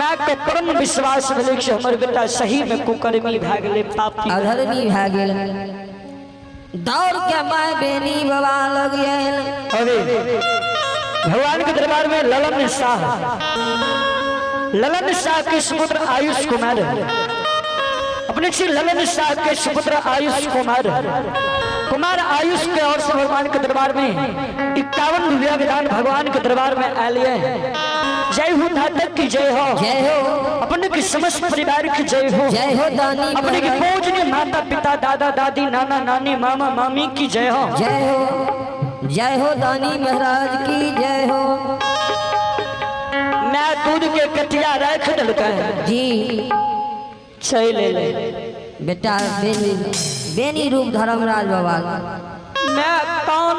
मैं के परम विश्वास भेल कि हमर बेटा सही में कुकर्मी भए गेलै, पापी अधर्मी भए गेल। दौड़ के माय बेनी बाबा लग गेल। अरे भगवान के दरबार में ललन शाह के सुपुत्र आयुष कुमार, अपने श्री ललन शाह के सुपुत्र आयुष कुमार आयुष के और से भगवान के दरबार में 51 विद्याविधान भगवान के दरबार में आए हैं। जय हो नाटक की जय हो, जय हो अपने की समस्त परिवार की जय हो, जय हो दानी अपने की पूजनीय माता पिता दादा दादी नाना नानी मामा मामी की जय हो, जय हो, जय हो दानी महाराज की जय हो। मैं दूध के कटिया रख डलका जी चल ले बेटा बेनी रूप धर्मराज बाबा। मैं कौन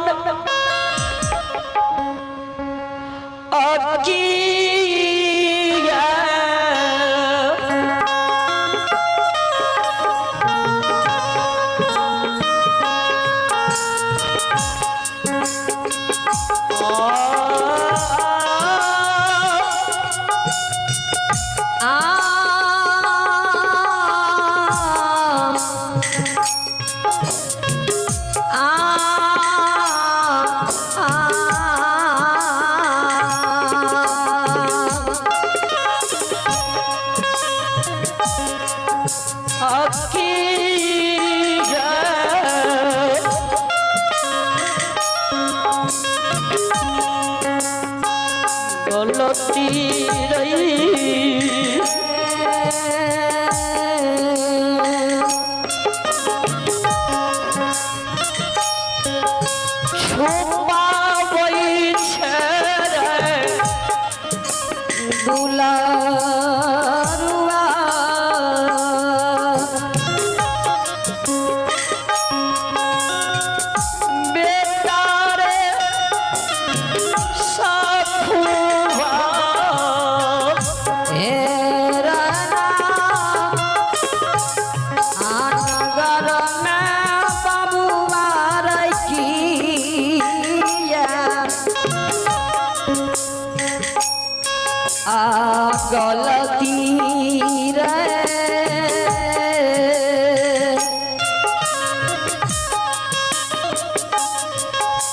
गलती रे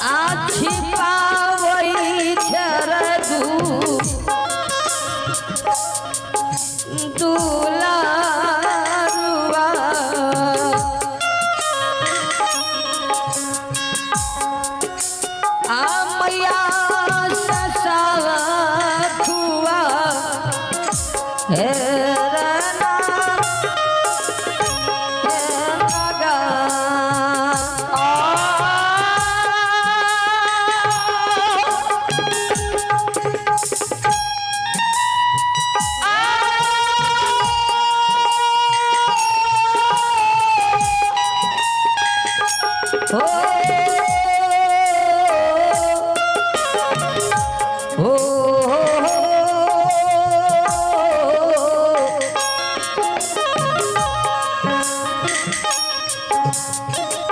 आछी पावई छरदू दुलारुआ मैया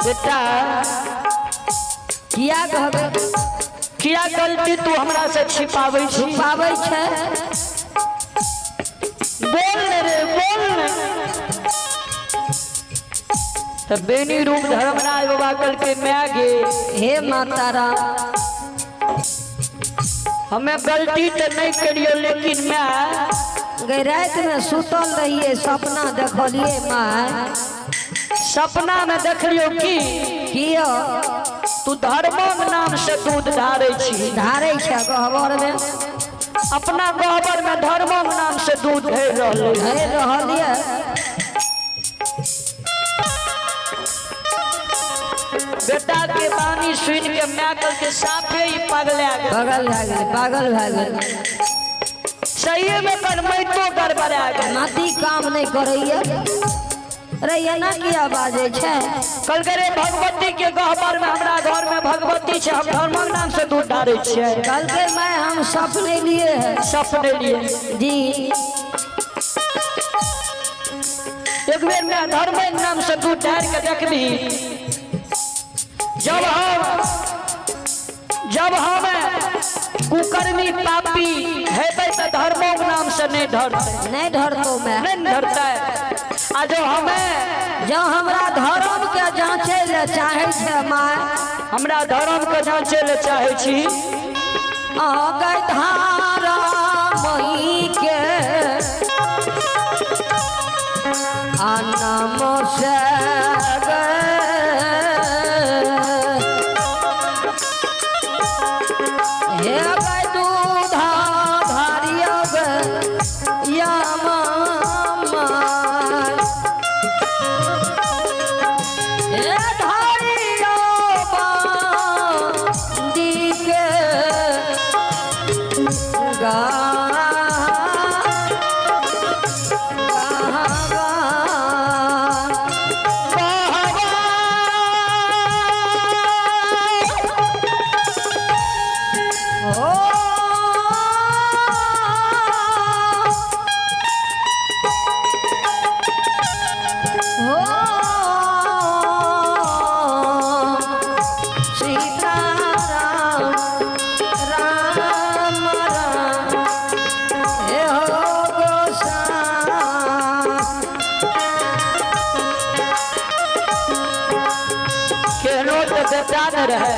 बेटा किया कहबे, किया गलती तू हमरा से छिपावे छे? बोल रे बोल। तो बेनी रूप धर्मराज बाबा कल के मैं गे हे माता रा हमें गलती तो नहीं करियो, लेकिन मैं रात में सुतल रहिए सपना देखलिए माँ, सपना में देख लियो कि कियो तू धर्मक नाम से दूध ढारे छी, ढारे छे गहबर में, अपना गहबर में धर्मक नाम से दूध ढेर रहलिए। बेटा के बानी सुन के मैं कल के साफे ही पागल भए गेल। सही में कर मैं तो गड़बड़ा गया, नाती काम नहीं करैया रे एना किया बाजे छे? कल करे भगवती के गहबर में हमरा घर में भगवती छे, हम धर्मक नाम से दूध ढारे छिए। कल के मैं हम सपने लिए है, सपने लिए जी एक बेर मैं धर्मक नाम से दूध ढार के देखबी, जब हम कुकर्मी पापी है तो धर्मों के नाम से नहीं धरते, नहीं धरतो मैं नहीं धरता है। आ जो हमें जो हमरा धर्म के जांचे ले चाहे छे माय, हमरा धर्म के जांचे ले चाहे छी, आगे धारा मई के अनम से हे गए दूधा धारिया गे या मामा हे धारिया बांधी के गा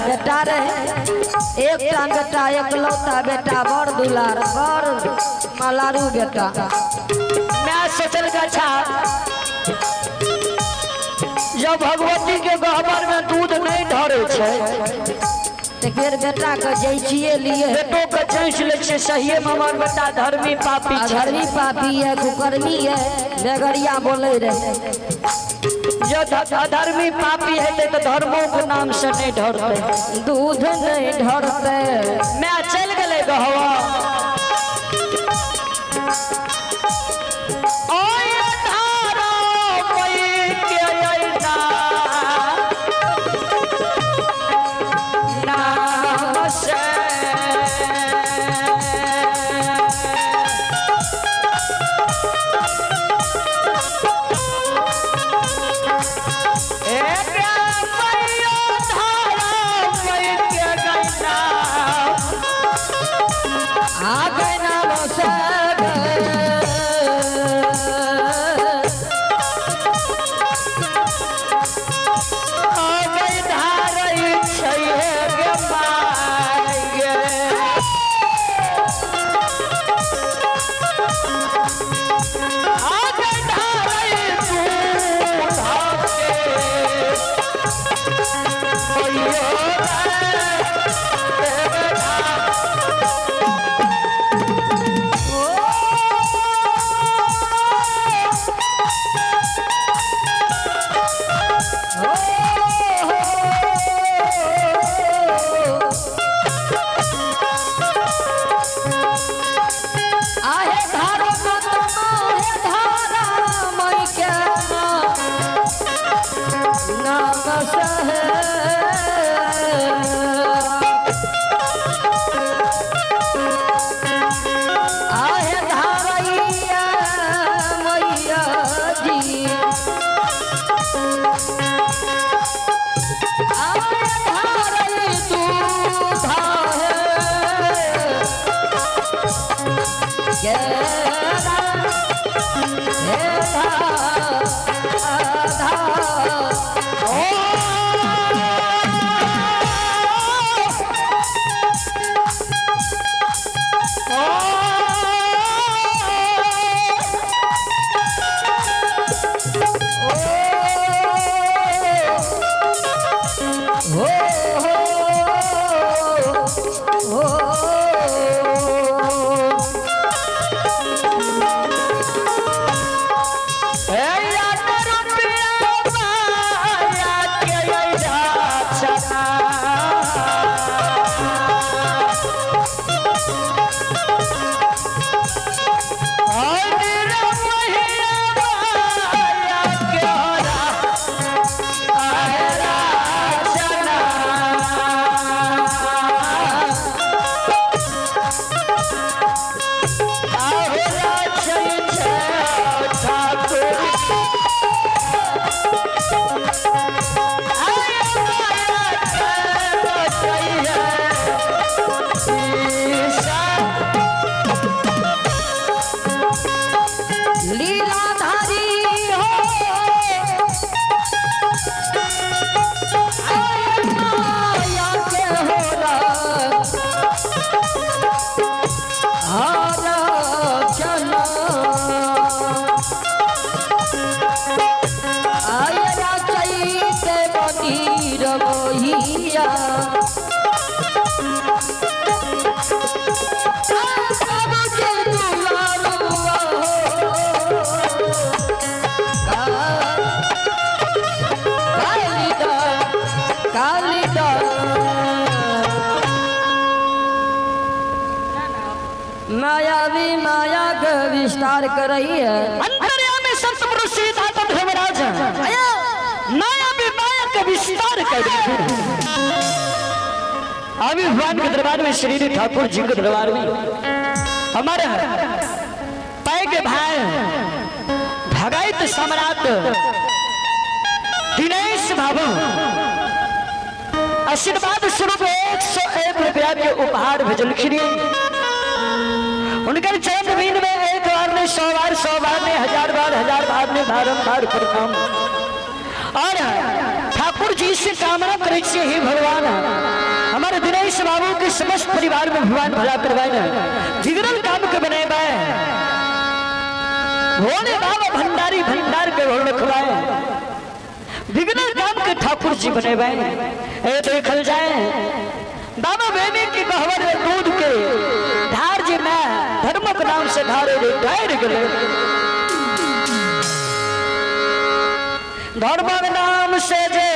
बेटा रहे एक टांग बेटा एकलौता बेटा बड़ दुलार बड़ मलारू बेटा। मैं सोचल का अच्छा जब भगवती के गहबर में दूध नहीं ढरे छे तो फिर बेटा के जैसिए लिए बेटो के जैस ले छे सही में हमर बेटा धर्मी पापी छे, धर्मी पापी है कुकर्मी है बेगरिया बोले रहे। जो धर्मी पापी है तो धर्मों के नाम से नहीं ढरते, दूध नहीं ढरते। मैं चल गए गहवा विस्तार कर रही है। अंतर्यामी संत पुरुष दाता धर्मराज नया विवाह का विस्तार कर रही अभी भगवान के दरबार में श्री ठाकुर जी के दरबार में हमारे पै के भाई भगाइत सम्राट दिनेश बाबू आशीर्वाद स्वरूप 101 रुपया के उपहार भेजलखिन। उनके चरण जमीन में एक बार ने 100 बार 100 बार ने 1000 बार ने बारंबार प्रणाम और ठाकुर जी से कामना करे हे भगवान हमारे दिनेश बाबू के समस्त परिवार में भगवान भला करवाए बिगड़ल काम के बने भोले बाबा भंडारी भंडार के भोल रखवाए बिगड़ल काम के ठाकुर जी बने ए देखल जाए बाबा बेबी की कहवर दूध के धार जी में धर्मक नाम से धारे ढार गए धर्मक नाम से जे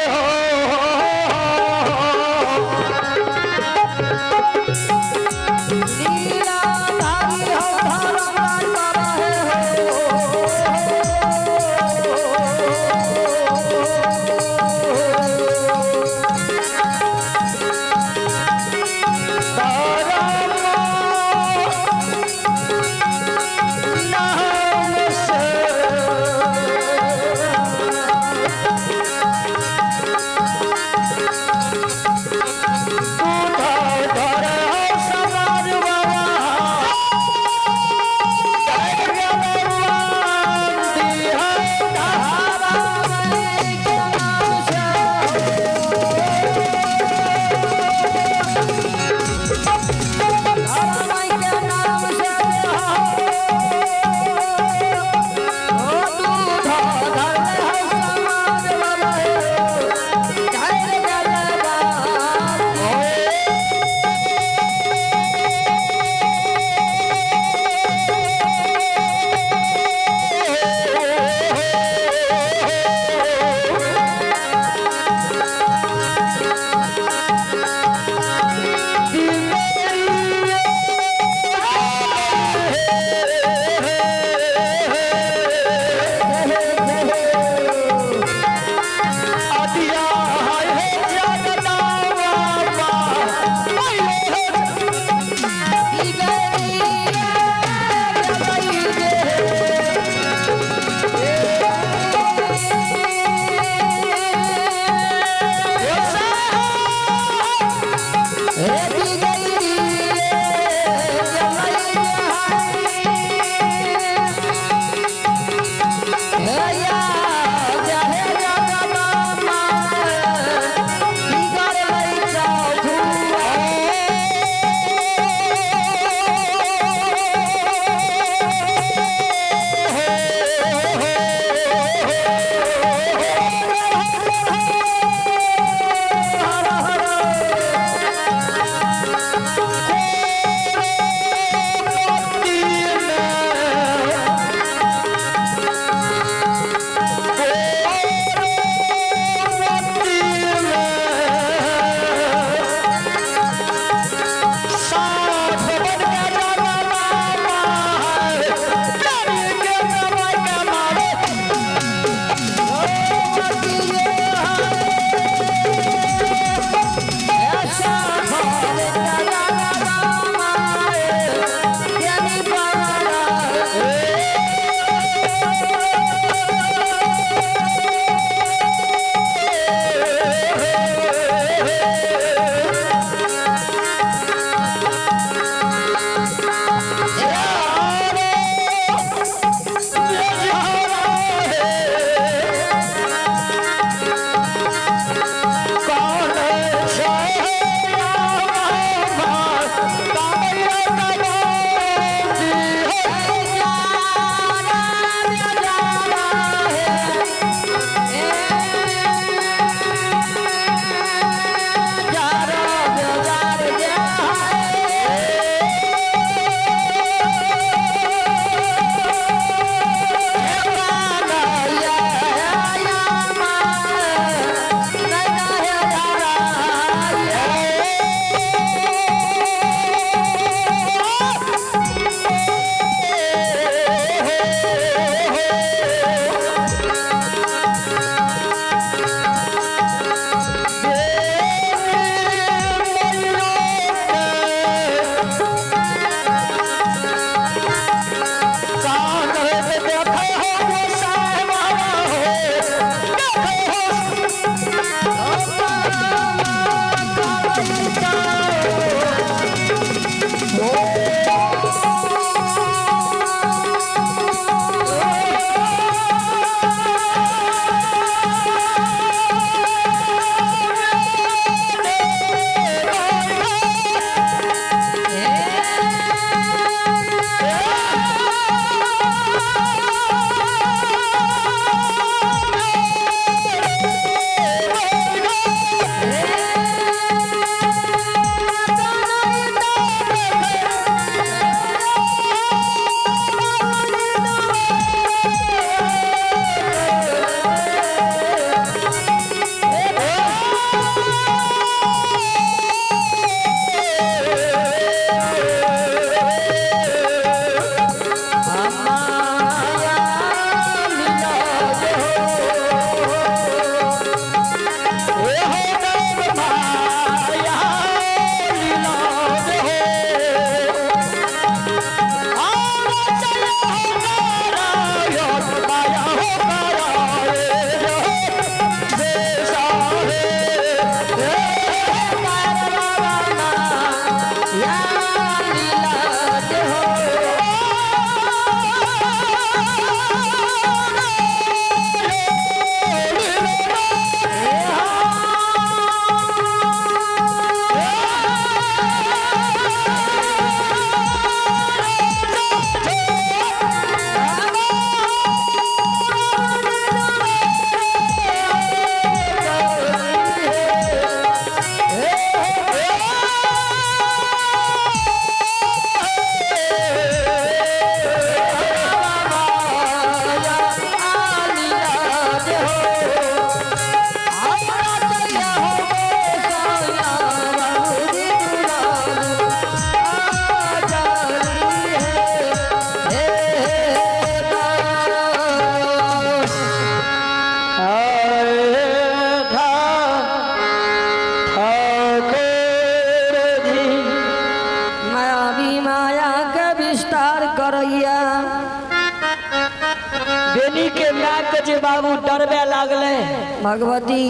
के माँ के जे बाबू डरबे लागले। भगवती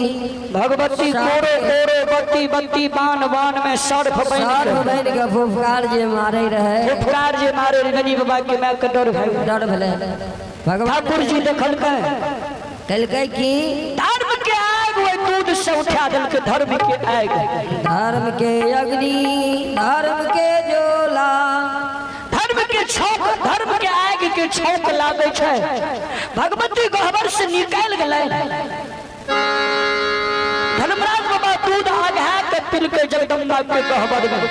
भगवती कोरे कोरे बत्ती बत्ती बान बान में सर्फ बन के फुफकार जे मारे रहे, फुफकार जे मारे गनी बाबा के माँ के डर भेले। भगवान ठाकुर जी देखलकै कहलकै कि धर्म के आग वो दूध से उठा दल के धर्म के आग, धर्म के अग्नि धर्म के जोला, धर्म के छौक धर्म के आग के छौक लागे छै। भगवती गहबर से निकाल गए। धर्मराज बाबा दूध आघा के पिल के जगदम्बा के गहबर में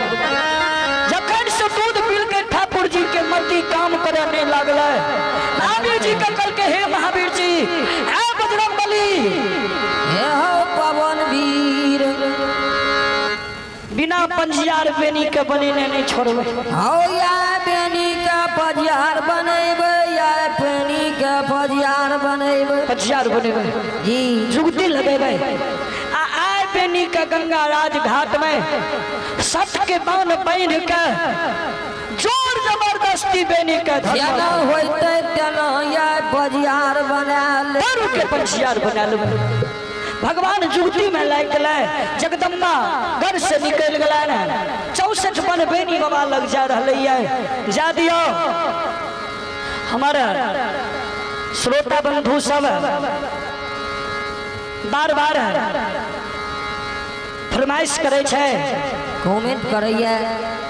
जखन से दूध पिल के ठाकुर जी के मति काम करने लगले। महावीर जी के कल के हे महावीर जी, हे बजरंगबली, हे हो पवन वीर, बिना पंजियार बेनी के बनेने नहीं छोड़बे। हो या बेनी का पजियार बनेबे, या बेनी का पजियार बनेबे, पंजियार बनेबे जी जुगती लगेबे। आय बेनी के गंगा राज घाट में सत के बान पहन के जोर जबरदस्ती बेनी के जना होते तना या पजियार बना ले, के पंजियार बना ले। भगवान जुगती में लाग गए। जगदम्बा घर से निकल गए ना, 64 बन बेनी बाबा लग जा रही है। जा दियो हमारा श्रोता बंधु सब बार बार फरमाइश करे छे, कमेंट करैया,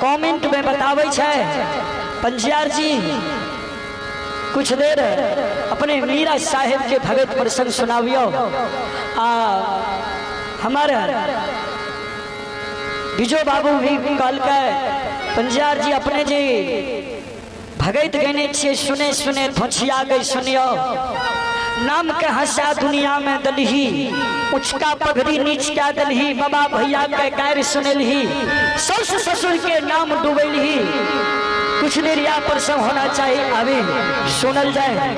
कमेंट में बतावे छे पंजियार जी कुछ देर अपने मीरा साहेब के भगत प्रसंग सुनावियो। हमारे बिजो बाबू भी कल के पंजियार जी अपने जी भगत गने छे, सुने सुने धोछिया गई सुनियो। नाम के हंसा दुनिया में दलही, उचका पगड़ी नीचका दलही, बाबा भैया के गायर सुनलही, ससुर ससुर के नाम डूबेलही। कुछ देर या प्रसंग होना चाहिए, अभी सुनल जाए।